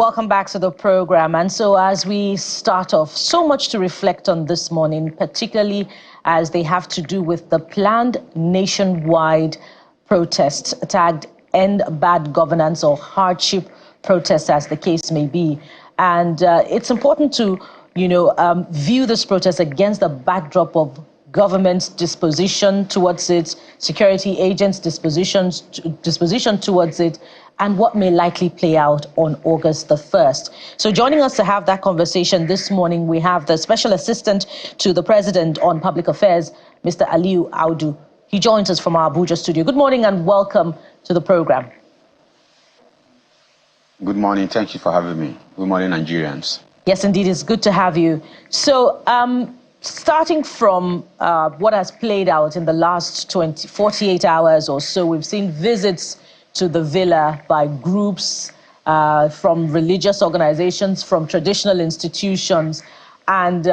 welcome back to the program. And so as we start off, so much to reflect on this morning, particularly as they have to do with the planned nationwide protests tagged End Bad Governance or Hardship protests, as the case may be. And it's important to, view this protest against the backdrop of government's disposition towards it, security agents' disposition towards it, and what may likely play out on August the 1st. So joining us to have that conversation this morning, we have the Special Assistant to the President on Public Affairs, Mr. Aliyu Audu. He joins us from our Abuja studio. Good morning and welcome to the program. Good morning. Thank you for having me. Good morning, Nigerians. Yes, indeed. It's good to have you. So starting from what has played out in the last 48 hours or so, we've seen visits to the villa by groups from religious organizations, from traditional institutions, and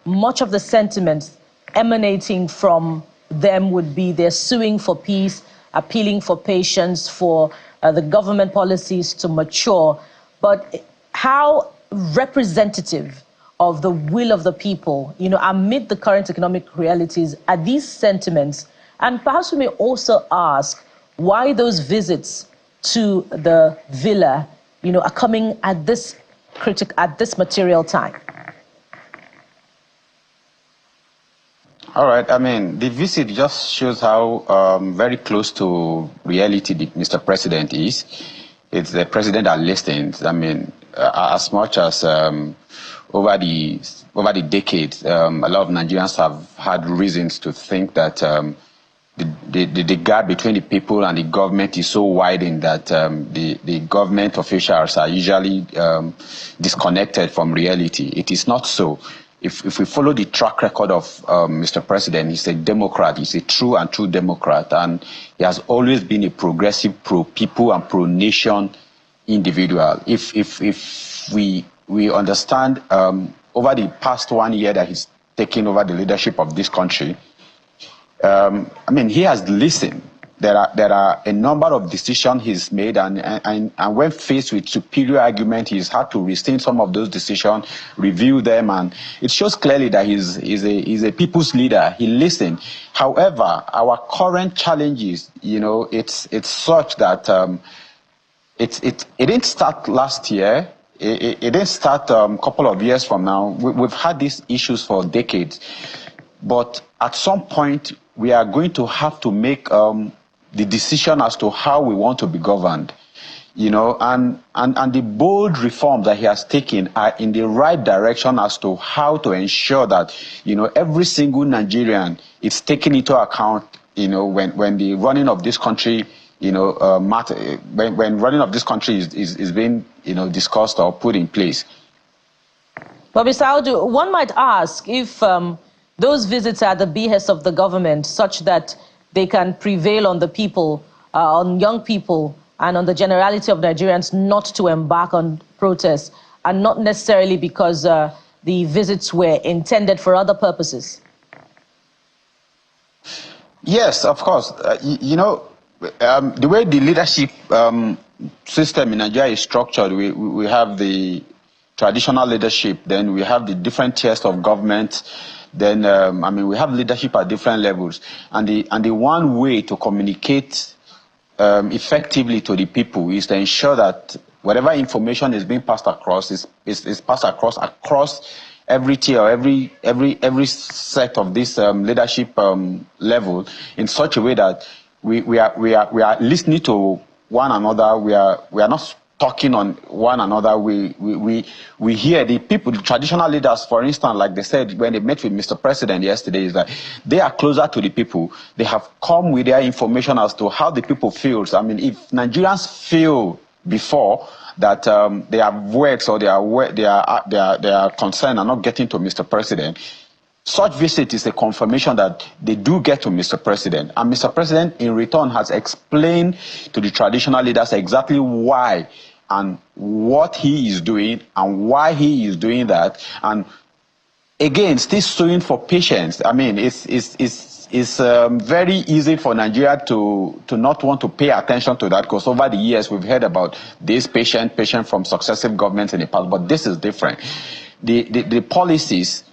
much of the sentiment emanating from them would be they're suing for peace, appealing for patience, for the government policies to mature. But how representative of the will of the people, amid the current economic realities, are these sentiments? And perhaps we may also ask why those visits to the villa, are coming at this material time. All right. I mean, the visit just shows how very close to reality Mr. President is. It's the president that listens. I mean, as much as over the decades, a lot of Nigerians have had reasons to think that the gap between the people and the government is so widened that the government officials are usually disconnected from reality. It is not so. If we follow the track record of Mr. President, he's a Democrat. He's a true Democrat, and he has always been a progressive, pro-people and pro-nation individual. If we understand over the past 1 year that he's taken over the leadership of this country, I mean, he has listened. There are a number of decisions he's made, and when faced with superior argument, he's had to rescind some of those decisions, review them, and it shows clearly that he's a people's leader. He listened. However, our current challenges, it's such that it didn't start last year. It didn't start a couple of years from now. We've had these issues for decades, but at some point we are going to have to make the decision as to how we want to be governed, and the bold reforms that he has taken are in the right direction as to how to ensure that, every single Nigerian is taken into account, when the running of this country, matter, when running of this country is being, discussed or put in place. But Mr. Audu, one might ask if those visits are at the behest of the government such that they can prevail on the people, on young people, and on the generality of Nigerians not to embark on protests, and not necessarily because the visits were intended for other purposes. Yes, of course. The way the leadership system in Nigeria is structured, we have the traditional leadership, then we have the different tiers of government. Then, we have leadership at different levels. And the one way to communicate effectively to the people is to ensure that whatever information is being passed across is passed across every tier, every set of this leadership level in such a way that we are listening to one another. We are not talking on one another. We hear the people, the traditional leaders, for instance, like they said when they met with Mr. President yesterday, is that they are closer to the people. They have come with their information as to how the people feel. I mean, if Nigerians feel before that their words or their concern are not getting to Mr. President, such visit is a confirmation that they do get to Mr. President. And Mr. President, in return, has explained to the traditional leaders exactly why and what he is doing and why he is doing that. And again, still suing for patience. I mean, it's it's very easy for Nigeria to not want to pay attention to that, because over the years we've heard about this patient from successive governments in the past, but this is different. The policies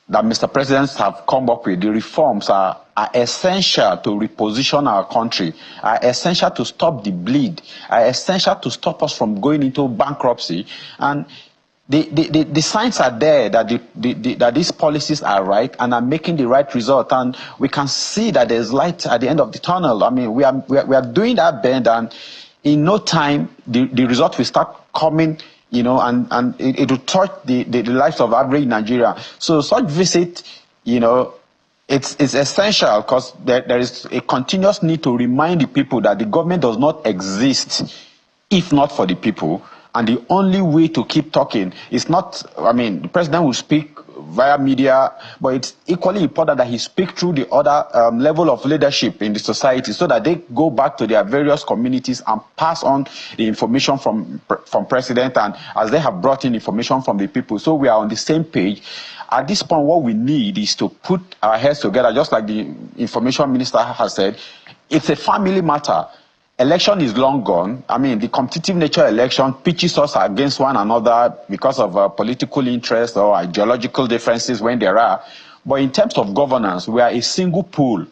that Mr. President have come up with, the reforms are essential to reposition our country, are essential to stop the bleed, are essential to stop us from going into bankruptcy. And the signs are there that that these policies are right and are making the right result, and we can see that there's light at the end of the tunnel. I mean, we are doing that bend, and in no time the result will start coming, you know, and it will touch the lives of average Nigeria. So such visit, you know, it's essential, because there is a continuous need to remind the people that the government does not exist if not for the people. And the only way to keep talking is not, I mean, the president will speak via media, but it's equally important that he speak through the other level of leadership in the society, so that they go back to their various communities and pass on the information from president, and as they have brought in information from the people. So we are on the same page. At this point, what we need is to put our heads together, just like the information minister has said. It's a family matter. Election is long gone. I mean, the competitive nature of election pitches us against one another because of political interest or ideological differences when there are. But in terms of governance, we are a single pool.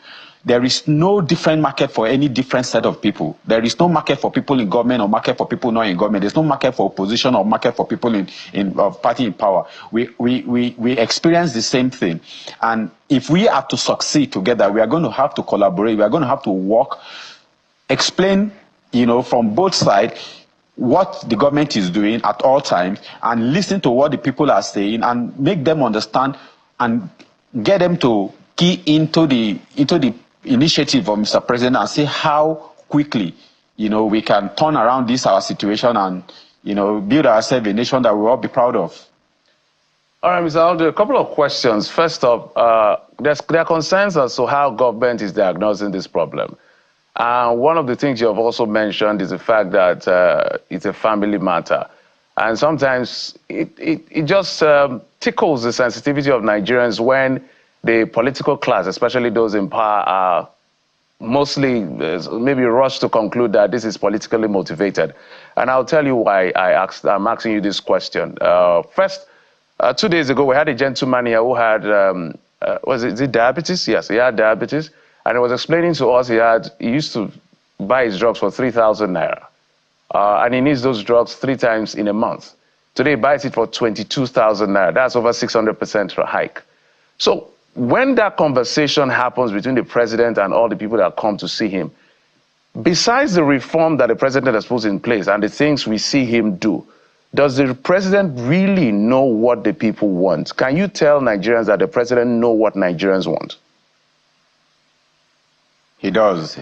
There is no different market for any different set of people. There is no market for people in government or market for people not in government. There's no market for opposition or market for people in party in power. We experience the same thing. And if we are to succeed together, we are going to have to collaborate. We are going to have to work, explain, you know, from both sides what the government is doing at all times, and listen to what the people are saying and make them understand and get them to key into the initiative of Mr. President and see how quickly, you know, we can turn around this our situation and, you know, build ourselves a nation that we'll all be proud of. All right, Mr. Aldo, a couple of questions. First off, there are concerns as to how government is diagnosing this problem. One of the things you have also mentioned is the fact that it's a family matter. And sometimes it just tickles the sensitivity of Nigerians when the political class, especially those in power, are mostly maybe rushed to conclude that this is politically motivated. And I'll tell you why I'm asking you this question. First, 2 days ago, we had a gentleman here who had, was it diabetes? Yes, he had diabetes. And he was explaining to us he used to buy his drugs for 3,000 naira. And he needs those drugs 3 times in a month. Today, he buys it for 22,000 naira. That's over 600% hike. So when that conversation happens between the president and all the people that come to see him, besides the reform that the president has put in place and the things we see him do, does the president really know what the people want? Can you tell Nigerians that the president knows what Nigerians want? He does.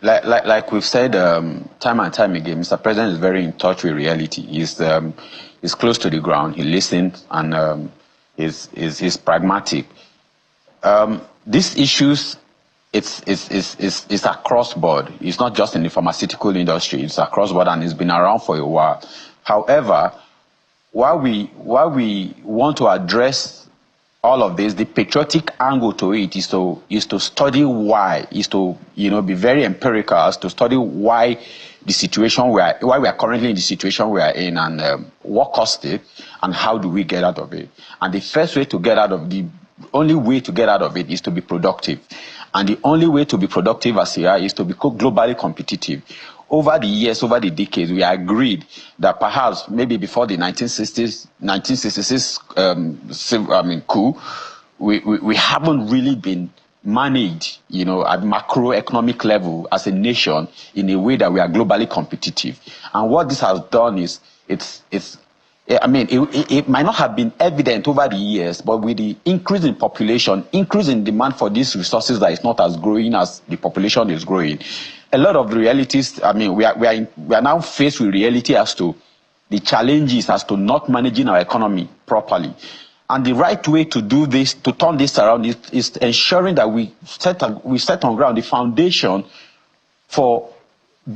Like we've said time and time again, Mr. President is very in touch with reality. He's close to the ground. He listens and he's pragmatic. These issues, it's across board. It's not just in the pharmaceutical industry. It's across board, and it's been around for a while. However, while we want to address all of this, the patriotic angle to it is to study why, is to, you know, be very empirical as to study why the situation why we are currently in the situation we are in, and what caused it, and how do we get out of it. And the only way to get out of it is to be productive. And the only way to be productive as we are is to be globally competitive. Over the years, over the decades, we agreed that perhaps maybe before the 1966 coup, we haven't really been managed, you know, at macroeconomic level as a nation in a way that we are globally competitive. And what this has done is, it might not have been evident over the years, but with the increase in population, increase in demand for these resources that is not as growing as the population is growing, a lot of the realities, we are now faced with reality as to the challenges as to not managing our economy properly. And the right way to do this, to turn this around, is ensuring that we set on ground the foundation for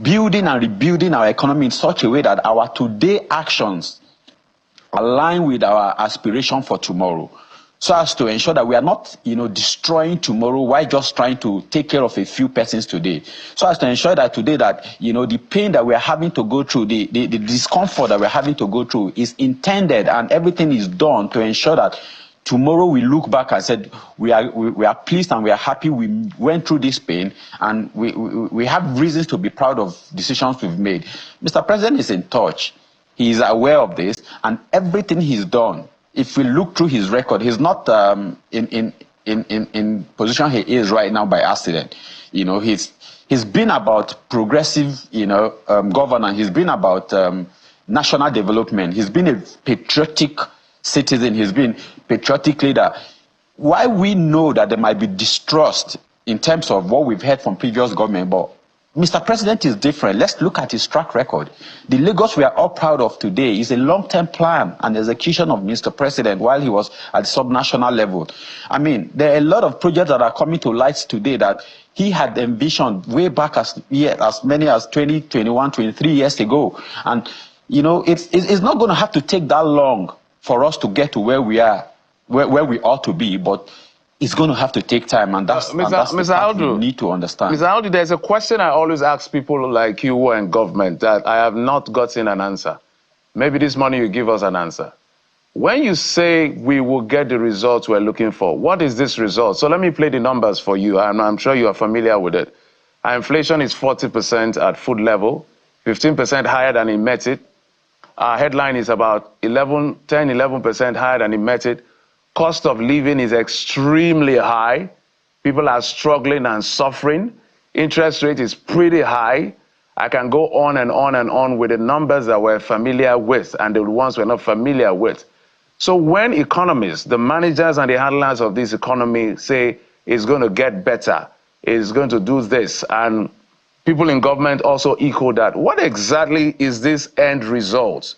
building and rebuilding our economy in such a way that our today actions align with our aspiration for tomorrow. so as to ensure that we are not, destroying tomorrow while just trying to take care of a few persons today. So as to ensure that today that, the pain that we are having to go through, the discomfort that we're having to go through is intended, and everything is done to ensure that tomorrow we look back and said we are pleased and we are happy we went through this pain, and we have reasons to be proud of decisions we've made. Mr. President is in touch. He is aware of this, and everything he's done, if we look through his record, he's not in position he is right now by accident. He's been about progressive, governance. He's been about national development. He's been a patriotic citizen. He's been patriotic leader. Why we know that there might be distrust in terms of what we've heard from previous government, but Mr. President is different. Let's look at his track record. The Lagos we are all proud of today is a long-term plan and execution of Mr. President while he was at the sub-national level. I mean, there are a lot of projects that are coming to light today that he had envisioned way back as many as 20, 21, 23 years ago. And, it's not going to have to take that long for us to get to where we are, where we ought to be, but it's going to have to take time, and that's the part we need to understand. Mr. Aide, there's a question I always ask people like you who are in government that I have not gotten an answer. Maybe this morning you give us an answer. When you say we will get the results we're looking for, what is this result? So let me play the numbers for you, and I'm sure you are familiar with it. Our inflation is 40% at food level, 15% higher than in METIT. Our headline is about 10-11% higher than in METIT. Cost of living is extremely high. People are struggling and suffering. Interest rate is pretty high. I can go on and on and on with the numbers that we're familiar with and the ones we're not familiar with. So when economists, the managers and the handlers of this economy say it's going to get better, it's going to do this, and people in government also echo that, what exactly is this end result?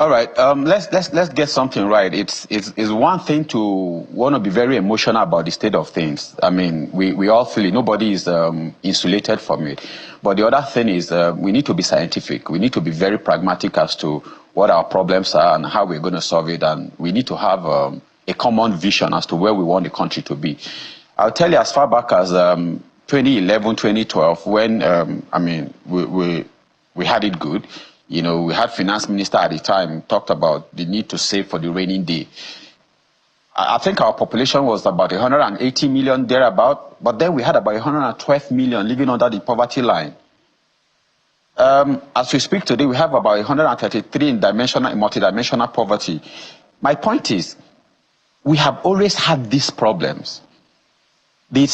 All right, let's get something right. It's one thing to want to be very emotional about the state of things. I mean, we all feel it. Nobody is insulated from it. But the other thing is we need to be scientific. We need to be very pragmatic as to what our problems are and how we're going to solve it. And we need to have a common vision as to where we want the country to be. I'll tell you, as far back as 2011, 2012, when we had it good. We had finance minister at the time talked about the need to save for the rainy day. I think our population was about 180 million thereabout, but then we had about 112 million living under the poverty line. As we speak today, we have about 133 in multidimensional poverty. My point is, we have always had these problems. There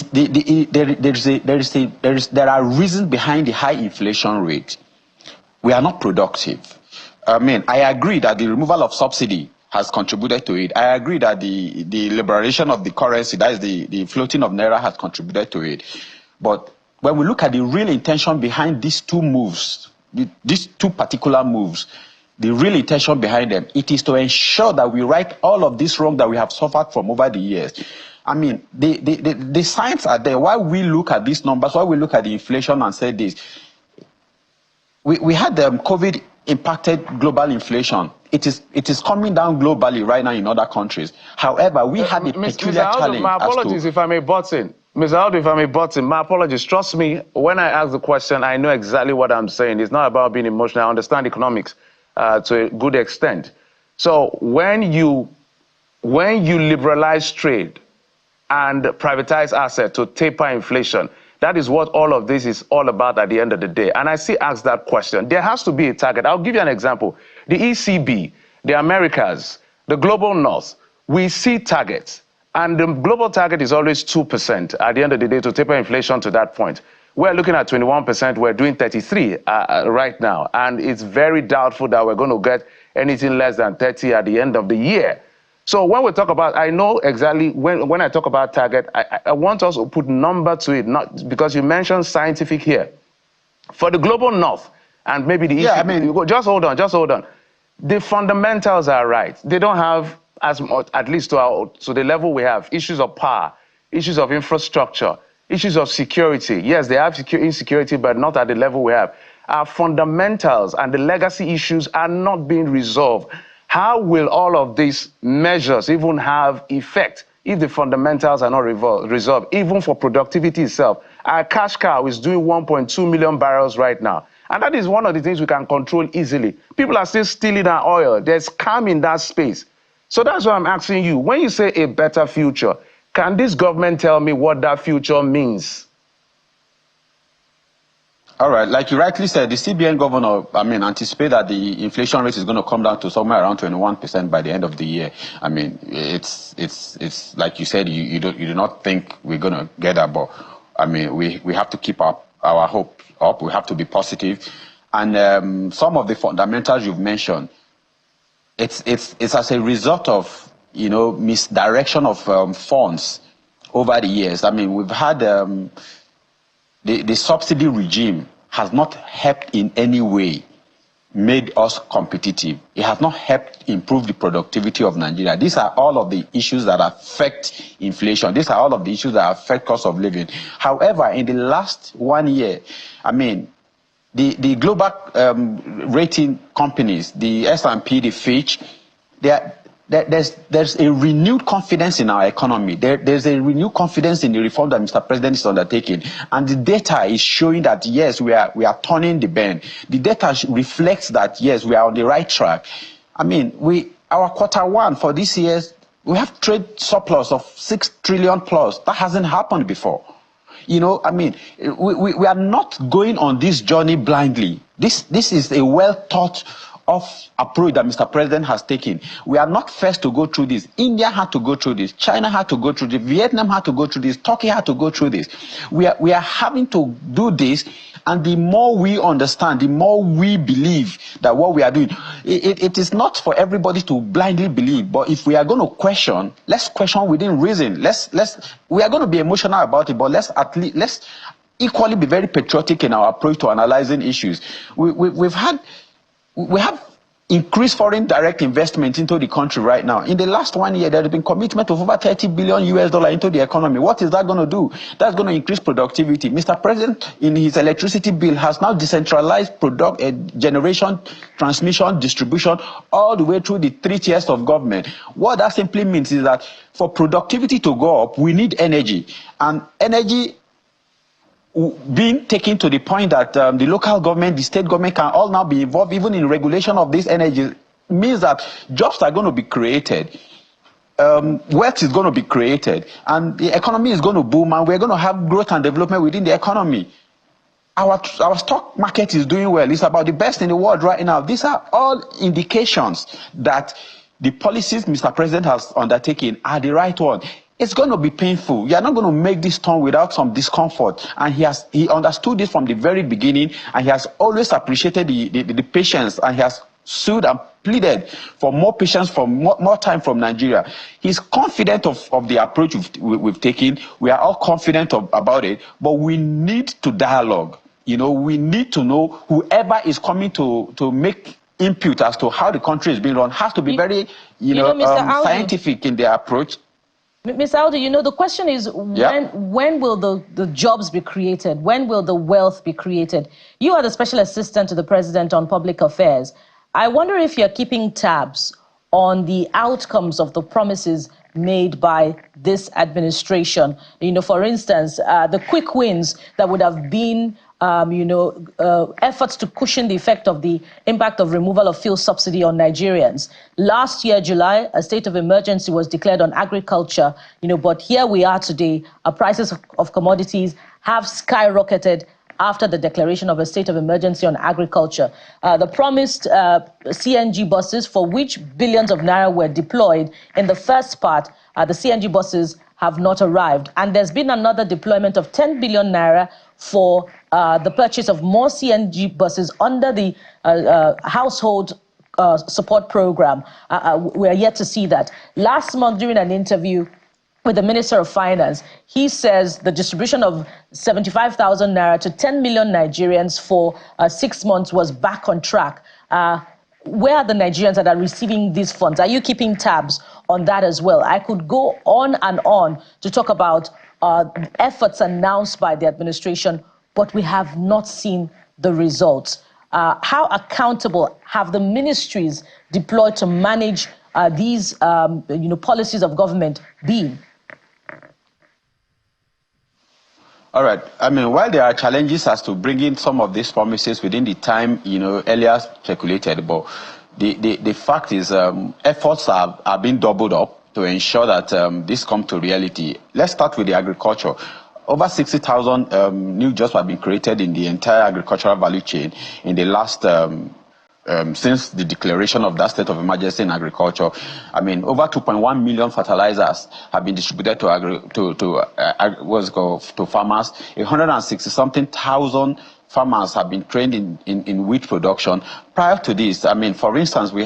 are reasons behind the high inflation rate. We are not productive. I agree that the removal of subsidy has contributed to it. I agree that the liberation of the currency, that is the floating of Naira, has contributed to it. But when we look at the real intention behind these two moves, these two particular moves, the real intention behind them, it is to ensure that we right all of this wrong that we have suffered from over the years. I mean, the signs are there. Why we look at these numbers, why we look at the inflation and say this, we had COVID impacted global inflation. It is coming down globally right now in other countries. However, we had a peculiar challenge. My apologies if I may butt in. Mr. Aide, if I may butt in, my apologies. Trust me, when I ask the question, I know exactly what I'm saying. It's not about being emotional. I understand economics to a good extent. So when you liberalize trade and privatize assets to taper inflation, that is what all of this is all about at the end of the day. And I still ask that question. There has to be a target. I'll give you an example. The ECB, the Americas, the global north, we see targets. And the global target is always 2% at the end of the day to taper inflation to that point. We're looking at 21%. We're doing 33 right now. And it's very doubtful that we're going to get anything less than 30 at the end of the year. So when we talk about, I know exactly when I talk about target, I want us to put number to it, not because you mentioned scientific here. For the global north and maybe the ECB, just hold on. The fundamentals are right. They don't have as much, at least to the level we have, issues of power, issues of infrastructure, issues of security. Yes, they have insecurity, but not at the level we have. Our fundamentals and the legacy issues are not being resolved. How will all of these measures even have effect if the fundamentals are not resolved, even for productivity itself? Our cash cow is doing 1.2 million barrels right now. And that is one of the things we can control easily. People are still stealing our oil. There's scam in that space. So that's why I'm asking you, when you say a better future, can this government tell me what that future means? All right, like you rightly said, the CBN governor, anticipate that the inflation rate is going to come down to somewhere around 21% by the end of the year. I mean, it's like you said, you do not think we're going to get that, but I mean, we have to keep our hope up. We have to be positive, and some of the fundamentals you've mentioned, it's as a result of misdirection of funds over the years. I mean, we've had the subsidy regime has not helped in any way made us competitive. It has not helped improve the productivity of Nigeria. These are all of the issues that affect inflation. These are all of the issues that affect cost of living. However, in the last 1 year, I mean, the global rating companies, the S&P, the Fitch, there's a renewed confidence in our economy. There's a renewed confidence in the reform that Mr. President is undertaking. And the data is showing that, yes, we are turning the bend. The data reflects that, yes, we are on the right track. I mean, our Q1 for this year, we have trade surplus of 6 trillion plus. That hasn't happened before. I mean, we are not going on this journey blindly. This is a well-thought of approach that Mr. President has taken. We are not first to go through this. India had to go through this. China had to go through this. Vietnam had to go through this. Turkey had to go through this. We are having to do this, and the more we understand, the more we believe that what we are doing, it is not for everybody to blindly believe. But if we are going to question, let's question within reason. We are going to be emotional about it, but let's equally be very patriotic in our approach to analyzing issues. We have increased foreign direct investment into the country right now. In the last 1 year, there has been commitment of over $30 billion into the economy. What is that going to do? That's going to increase productivity. Mr. President, in his electricity bill, has now decentralized generation, transmission, distribution, all the way through the 3 tiers of government. What that simply means is that for productivity to go up, we need energy. And energy being taken to the point that the local government, the state government can all now be involved even in regulation of this energy, means that jobs are going to be created, wealth is going to be created, and the economy is going to boom, and we're going to have growth and development within the economy. Our stock market is doing well. It's about the best in the world right now. These are all indications that the policies Mr. President has undertaken are the right one. It's going to be painful. You are not going to make this turn without some discomfort. And he understood this from the very beginning, and he has always appreciated the patience, and he has sued and pleaded for more patience, for more time from Nigeria. He's confident of the approach we've taken. We are all confident about it, but we need to dialogue. We need to know whoever is coming to make input as to how the country is being run has to be very, scientific in their approach. Mr. Aide, the question is, when will the jobs be created? When will the wealth be created? You are the special assistant to the president on public affairs. I wonder if you're keeping tabs on the outcomes of the promises made by this administration. For instance, the quick wins that would have been efforts to cushion the effect of the impact of removal of fuel subsidy on Nigerians. Last year, July, a state of emergency was declared on agriculture, but here we are today. Prices of commodities have skyrocketed after the declaration of a state of emergency on agriculture. The promised CNG buses, for which billions of naira were deployed in the first part, the CNG buses have not arrived. And there's been another deployment of 10 billion naira for the purchase of more CNG buses under the household support program. We are yet to see that. Last month, during an interview with the Minister of Finance, he says the distribution of 75,000 naira to 10 million Nigerians for 6 months was back on track. Where are the Nigerians that are receiving these funds? Are you keeping tabs on that as well? I could go on and on to talk about efforts announced by the administration, but we have not seen the results. How accountable have the ministries deployed to manage these policies of government been? All right. I mean, while there are challenges as to bringing some of these promises within the time, earlier speculated, but the fact is efforts are being doubled up to ensure that this comes to reality. Let's start with the agriculture. Over 60,000 new jobs have been created in the entire agricultural value chain in the last since the declaration of that state of emergency in agriculture. I mean, over 2.1 million fertilizers have been distributed to farmers. 160-something thousand farmers have been trained in wheat production. Prior to this, I mean, for instance, we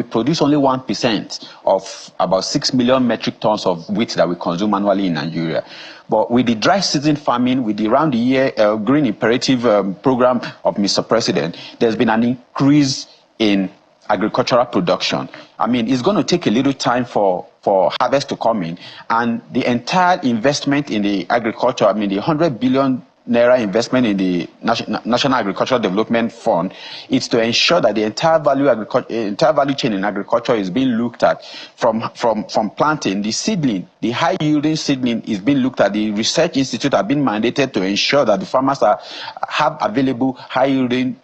produce only 1% of about 6 million metric tons of wheat that we consume annually in Nigeria. But with the dry season farming, with the round-the-year green imperative program of Mr. President, there's been an increase in agricultural production. I mean, it's going to take a little time for harvest to come in, and the entire investment in the agriculture, I mean, the 100 billion Naira investment in the National Agricultural Development Fund, is to ensure that the entire value chain in agriculture is being looked at from planting. The seedling, the high yielding seedling is being looked at. The research institute have been mandated to ensure that the farmers have available high yielding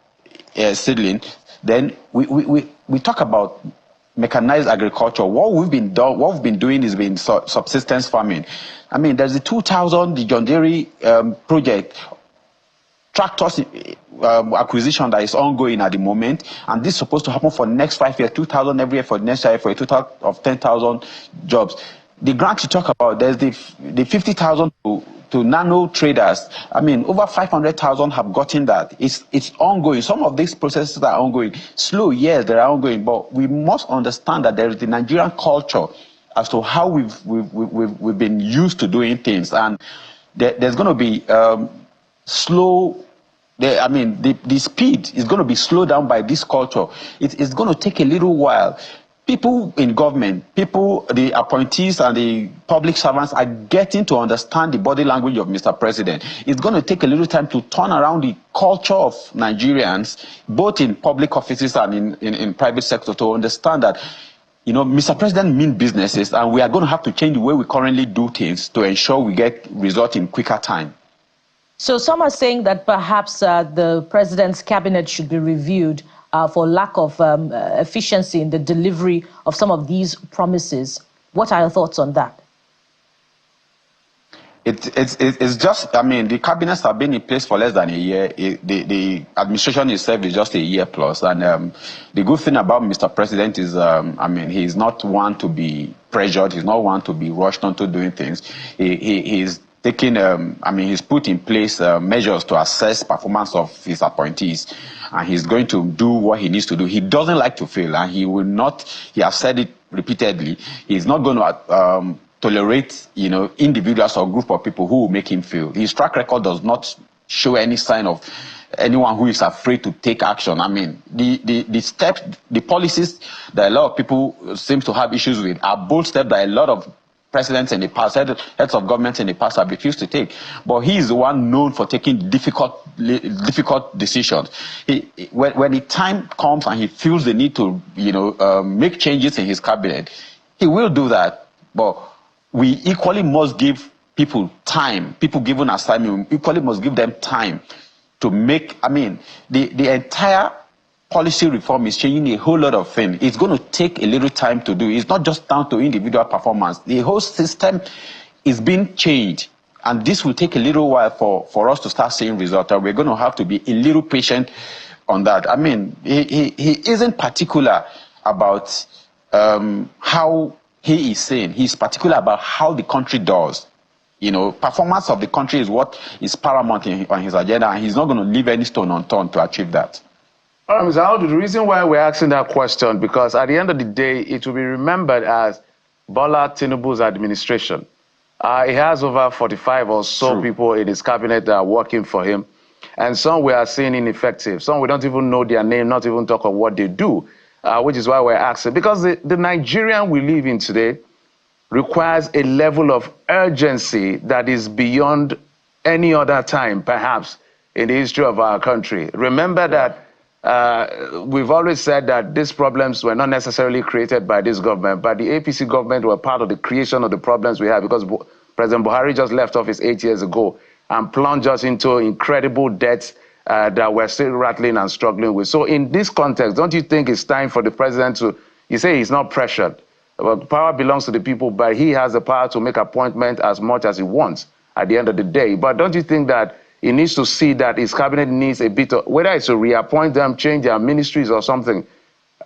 seedling. Then we talk about mechanized agriculture. What we've been doing is been subsistence farming. I mean, there's the 2,000 the John Deere project tractors acquisition that is ongoing at the moment, and this is supposed to happen for the next 5 years, 2,000 every year for the next year, for a total of 10,000 jobs. The grant you talk about, there's the 50,000 to nano traders. I mean, over 500,000 have gotten that. It's ongoing. Some of these processes are ongoing. Slow, yes, they are ongoing, but we must understand that there is the Nigerian culture as to how we've been used to doing things, and there's going to be slow. I mean, the speed is going to be slowed down by this culture. It's going to take a little while. People in government, the appointees and the public servants are getting to understand the body language of Mr. President. It's going to take a little time to turn around the culture of Nigerians, both in public offices and in private sector, to understand that, Mr. President means businesses, and we are going to have to change the way we currently do things to ensure we get results in quicker time. So some are saying that perhaps the president's cabinet should be reviewed for lack of efficiency in the delivery of some of these promises. What are your thoughts on that? It's just, I mean, the cabinets have been in place for less than a year. The administration itself is just a year plus. And the good thing about Mr. President is, I mean, he's not one to be pressured. He's not one to be rushed onto doing things. He's taking, I mean, he's put in place measures to assess performance of his appointees, and he's going to do what he needs to do. He doesn't like to fail, and he will not, he has said it repeatedly, he's not going to tolerate, individuals or group of people who will make him fail. His track record does not show any sign of anyone who is afraid to take action. I mean, the steps, the policies that a lot of people seem to have issues with are bold steps that a lot of presidents in the past, heads of governments in the past have refused to take. But he is the one known for taking difficult decisions. When the time comes and he feels the need to, make changes in his cabinet, he will do that. But we equally must give people time. People given assignment, we equally must give them time to make, I mean, the entire policy reform is changing a whole lot of things. It's going to take a little time to do. It's not just down to individual performance. The whole system is being changed, and this will take a little while for us to start seeing results. We're going to have to be a little patient on that. I mean, he isn't particular about how he is saying. He's particular about how the country does. Performance of the country is what is paramount on his agenda, and he's not going to leave any stone unturned to achieve that. All right, Mr. Aide, the reason why we're asking that question, because at the end of the day, it will be remembered as Bola Tinubu's administration. He has over 45 or so people in his cabinet that are working for him, and some we are seeing ineffective. Some we don't even know their name, not even talk of what they do, which is why we're asking. Because the Nigerian we live in today requires a level of urgency that is beyond any other time, perhaps, in the history of our country. Remember that we've always said that these problems were not necessarily created by this government, but the APC government were part of the creation of the problems we have, because President Buhari just left office 8 years ago and plunged us into incredible debts that we're still rattling and struggling with. So in this context, don't you think it's time for the president to, you say he's not pressured, well, power belongs to the people, but he has the power to make appointment as much as he wants at the end of the day. But don't you think that he needs to see that his cabinet needs a bit of, whether it's to reappoint them, change their ministries or something,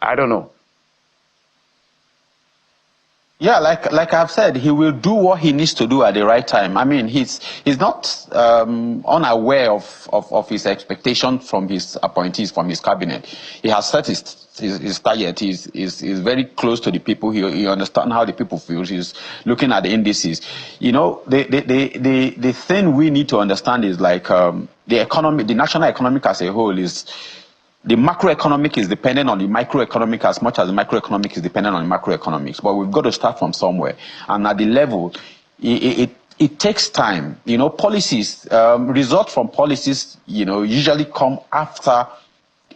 I don't know. Yeah, like I've said, he will do what he needs to do at the right time. I mean, he's not unaware of his expectation from his appointees, from his cabinet. He has set his target. He's very close to the people. He understands how the people feel. He's looking at the indices. You know, the thing we need to understand is like the economy, the national economic as a whole is. The macroeconomic is dependent on the microeconomic as much as the microeconomic is dependent on the macroeconomics. But we've got to start from somewhere. And at the level, it takes time. You know, policies, results from policies, you know, usually come after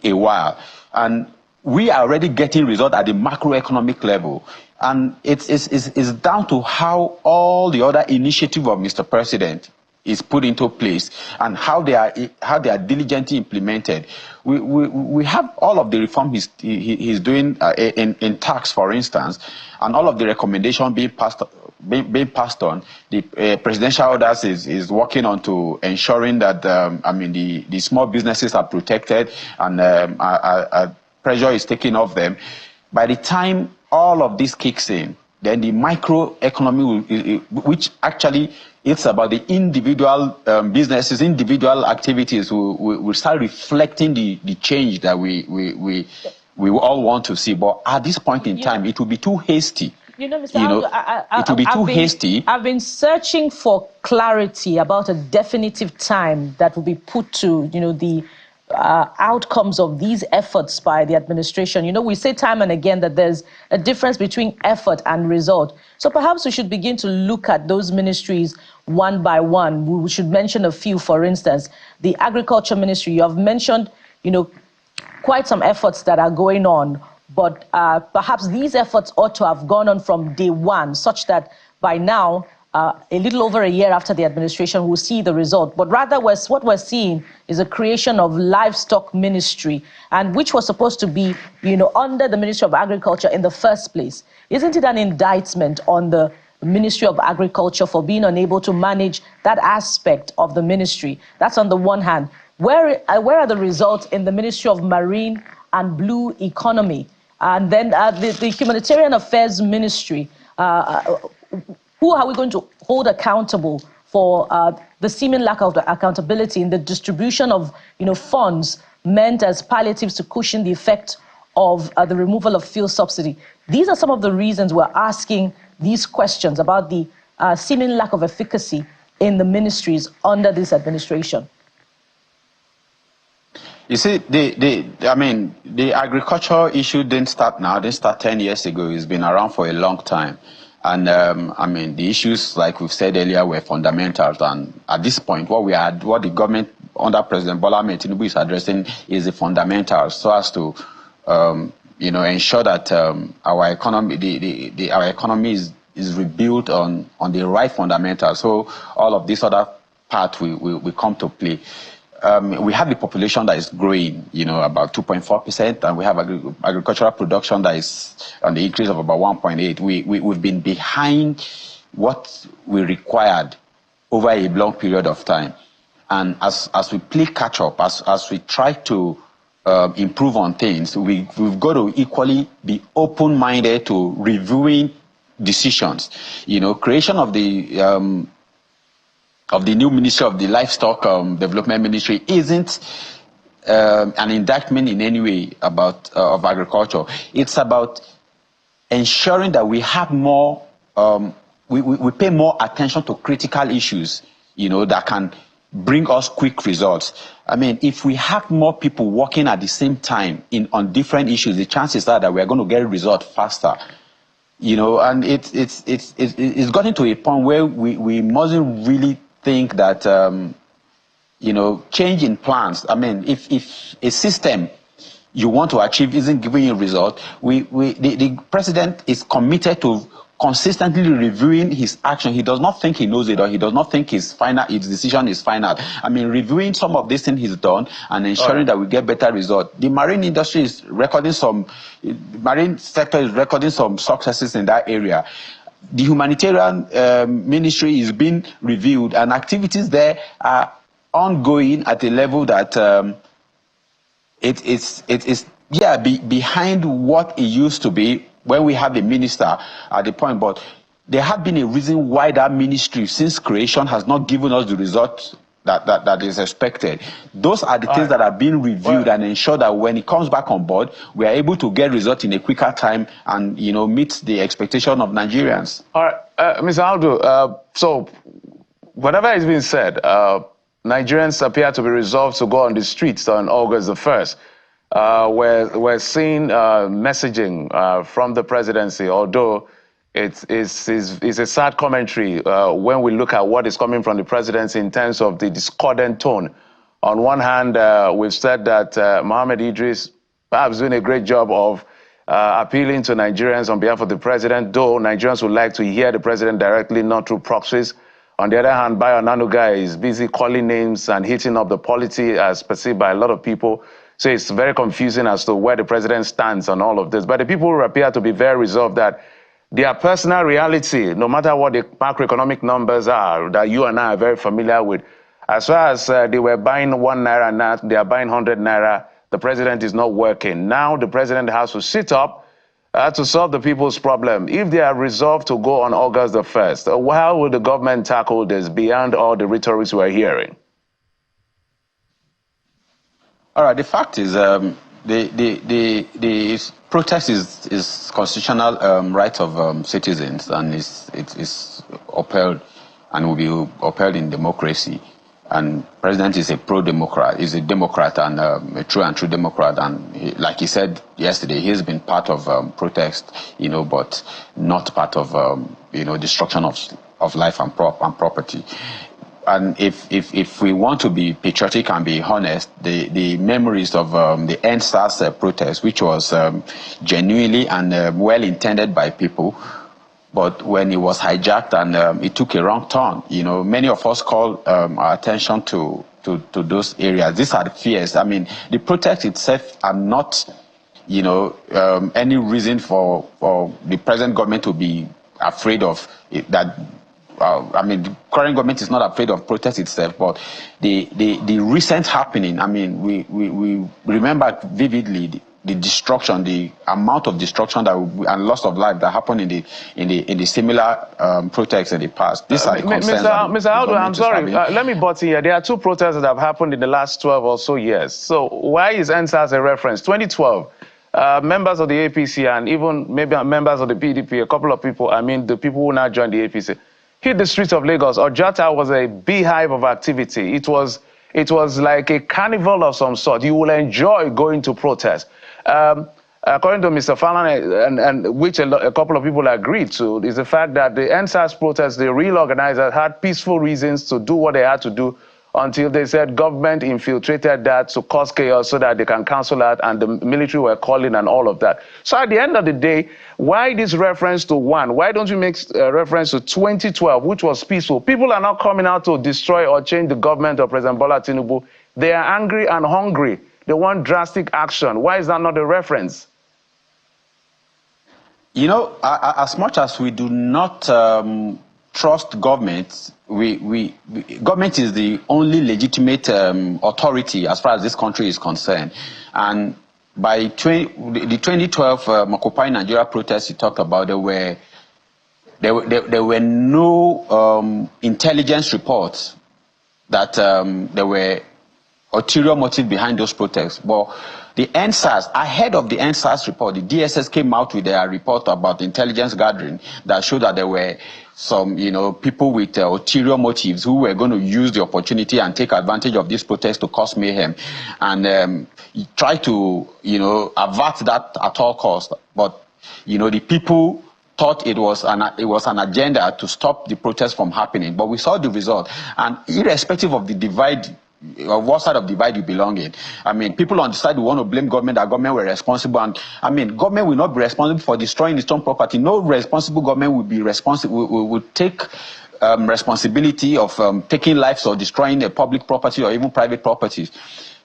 a while. And we are already getting results at the macroeconomic level. And it's down to how all the other initiatives of Mr. President is put into place and how they are diligently implemented. We have all of the reform he's doing in tax, for instance, and all of the recommendation being passed on. The presidential orders is working on to ensuring that I mean the small businesses are protected and pressure is taken off them. By the time all of this kicks in, then the microeconomy, which actually it's about the individual businesses, individual activities, will start reflecting the change that we all want to see. But at this point in time, it will be too hasty. You know, Mr. Aldo, it will be too hasty. I've been searching for clarity about a definitive time that will be put to, you know, the outcomes of these efforts by the administration. You know, we say time and again that there's a difference between effort and result. So perhaps we should begin to look at those ministries one by one. We should mention a few, for instance, the Agriculture Ministry. You have mentioned, you know, quite some efforts that are going on, but perhaps these efforts ought to have gone on from day one, such that by now, a little over a year after the administration, we'll see the result. But rather, what we're seeing is a creation of livestock ministry, and which was supposed to be, you know, under the Ministry of Agriculture in the first place. Isn't it an indictment on the Ministry of Agriculture for being unable to manage that aspect of the ministry? That's on the one hand. Where are the results in the Ministry of Marine and Blue Economy? And then the Humanitarian Affairs Ministry, who are we going to hold accountable for the seeming lack of accountability in the distribution of, you know, funds meant as palliatives to cushion the effect of the removal of fuel subsidy? These are some of the reasons we're asking these questions about the seeming lack of efficacy in the ministries under this administration. You see, the agriculture issue didn't start now. It didn't start 10 years ago. It's been around for a long time. And I mean, the issues, like we've said earlier, were fundamentals. And at this point, what the government under President Bola Ahmed Tinubu is addressing is the fundamentals, so as to, you know, ensure that our economy, our economy is rebuilt on the right fundamentals. So all of this other part will come to play. We have the population that is growing, you know, about 2.4%, and we have agricultural production that is on the increase of about 1.8. We've been behind what we required over a long period of time. And as we play catch up, as we try to improve on things, we've got to equally be open-minded to reviewing decisions. You know, creation of the new Ministry of the Livestock Development Ministry isn't an indictment in any way about of agriculture. It's about ensuring that we have more, we pay more attention to critical issues, you know, that can bring us quick results. I mean, if we have more people working at the same time on different issues, the chances are that we are going to get results faster. You know, and it's gotten to a point where we mustn't really think that change in plans. I mean, if a system you want to achieve isn't giving you a result, the president is committed to consistently reviewing his action. He does not think he knows it, or he does not think his decision is final. I mean, reviewing some of these things he's done and ensuring that we get better results. The marine industry is recording the marine sector is recording some successes in that area. The humanitarian ministry is being reviewed, and activities there are ongoing at a level that it is behind what it used to be when we have a minister at the point. But there had been a reason why that ministry, since creation, has not given us the results that is expected. Those are the things that are being reviewed and ensure that when it comes back on board, we are able to get results in a quicker time and meet the expectation of Nigerians. All right, Mr. Aldo, so whatever is being said, Nigerians appear to be resolved to go on the streets on August the 1st. We're seeing messaging from the presidency, although it's a sad commentary when we look at what is coming from the presidency in terms of the discordant tone. On one hand, we've said that Mohammed Idris perhaps doing a great job of appealing to Nigerians on behalf of the president, though Nigerians would like to hear the president directly, not through proxies. On the other hand, Bayo Nanuga is busy calling names and hitting up the polity as perceived by a lot of people. So it's very confusing as to where the president stands on all of this. But the people appear to be very resolved that their personal reality, no matter what the macroeconomic numbers are, that you and I are very familiar with, as far as they were buying 1 naira now, they are buying 100 naira, the president is not working. Now the president has to sit up to solve the people's problem. If they are resolved to go on August the 1st, how will the government tackle this beyond all the rhetorics we're hearing? All right, the fact is the protest is constitutional right of citizens, and it's upheld and will be upheld in democracy. And president is a pro-democrat, is a democrat and a true Democrat. And like he said yesterday, he's been part of protest, but not part of, destruction of life and property. And if we want to be patriotic and be honest, the memories of the EndSARS protest, which was genuinely and well intended by people, but when it was hijacked and it took a wrong turn, many of us call our attention to those areas. These are the fears. I mean, the protests itself are not, any reason for the present government to be afraid of it, that. I mean, the current government is not afraid of protest itself, but the recent happening. I mean, we remember vividly the destruction, the amount of destruction and loss of life that happened in the similar protests in the past. These are the concerns. Mr. Aldo, I'm sorry. Let me butt in here. There are 2 protests that have happened in the last 12 or so years. So why is EndSARS a reference? 2012. Members of the APC and even maybe members of the PDP, a couple of people, I mean, the people who now joined the APC, hit the streets of Lagos. Ojota was a beehive of activity. It was like a carnival of some sort. You will enjoy going to protest. According to Mr. Fallon, and which a couple of people agreed to, is the fact that the EndSARS protests, the real organizers had peaceful reasons to do what they had to do until they said government infiltrated that to cause chaos so that they can cancel out, and the military were calling and all of that. So at the end of the day, why this reference to one? Why don't you make reference to 2012, which was peaceful? People are not coming out to destroy or change the government of President Bola Tinubu. They are angry and hungry. They want drastic action. Why is that not a reference? As much as we do not trust government, government is the only legitimate authority as far as this country is concerned. And by the 2012 Makopai Nigeria protests you talked about, there were no intelligence reports that there were ulterior motive behind those protests. But the EndSARS, ahead of the EndSARS report, the DSS came out with their report about intelligence gathering that showed that there were some, people with ulterior motives who were going to use the opportunity and take advantage of this protest to cause mayhem, and try to, avert that at all costs. But, the people thought it was an agenda to stop the protest from happening. But we saw the result, and irrespective of the divide what side of divide you belong in. I mean, people on the side who want to blame government, that government were responsible. And I mean, government will not be responsible for destroying its own property. No responsible government will be responsible, will take responsibility of taking lives or destroying a public property or even private properties.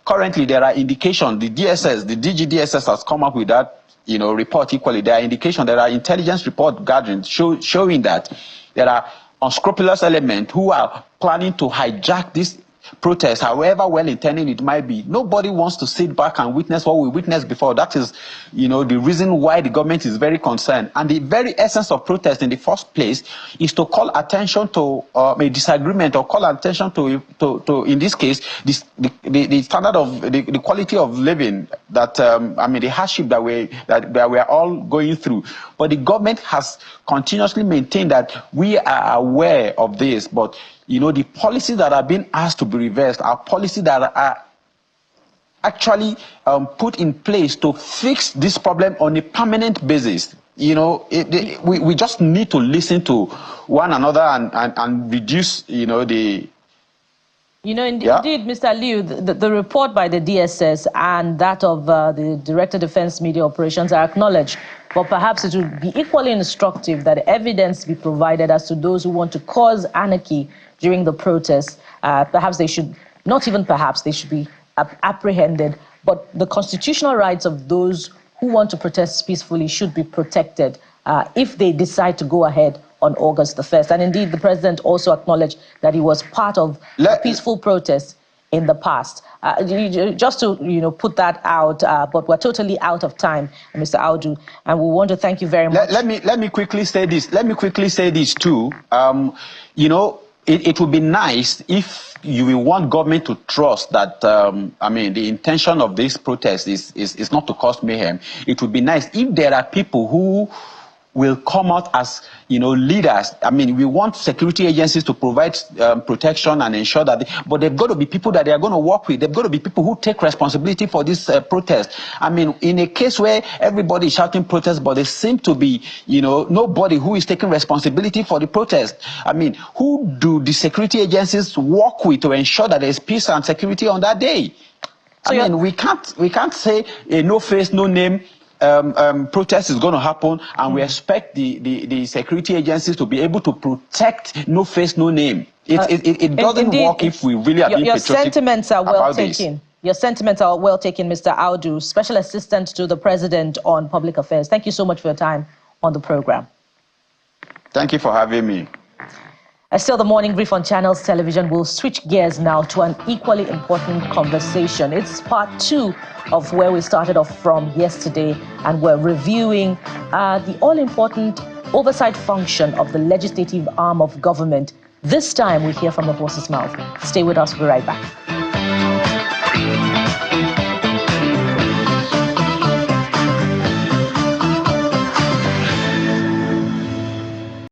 Currently, there are indications, the DSS, the DGDSS has come up with that, report equally. There are indications, there are intelligence report gathering showing that there are unscrupulous elements who are planning to hijack this protest, however well-intended it might be. Nobody wants to sit back and witness what we witnessed before. That is, the reason why the government is very concerned. And the very essence of protest in the first place is to call attention to a disagreement, or call attention to in this case, the standard of the quality of living that, the hardship that we're all going through. But the government has continuously maintained that we are aware of this, but the policies that are being asked to be reversed are policies that are actually put in place to fix this problem on a permanent basis. We just need to listen to one another and reduce, the... Indeed, Mr. Liu, the report by the DSS and that of the Director Defense Media Operations are acknowledged, but perhaps it would be equally instructive that evidence be provided as to those who want to cause anarchy during the protests. Perhaps they should, not even perhaps, they should be apprehended, but the constitutional rights of those who want to protest peacefully should be protected if they decide to go ahead on August the 1st. And indeed, the president also acknowledged that he was part of a peaceful protest in the past. Just to put that out, but we're totally out of time, Mr. Audu, and we want to thank you very much. Let me quickly say this. Let me quickly say this too. It would be nice if you will want government to trust that, the intention of this protest is not to cause mayhem. It would be nice if there are people who will come out as, leaders. We want security agencies to provide protection and ensure that, but they've got to be people that they are going to work with. They've got to be people who take responsibility for this protest. In a case where everybody is shouting protest, but there seem to be, nobody who is taking responsibility for the protest. Who do the security agencies work with to ensure that there's peace and security on that day? So we can't say a no face, no name protest is going to happen, and we expect the security agencies to be able to protect no face, no name. It doesn't work if we really are being patriotic. Your sentiments are well taken. Your sentiments are well taken, Mr. Audu, Special Assistant to the President on Public Affairs. Thank you so much for your time on the program. Thank you for having me. Still, the morning brief on Channels Television will switch gears now to an equally important conversation. It's part 2 of where we started off from yesterday, and we're reviewing the all-important oversight function of the legislative arm of government. This time we hear from the horse's mouth. Stay with us, we'll be right back.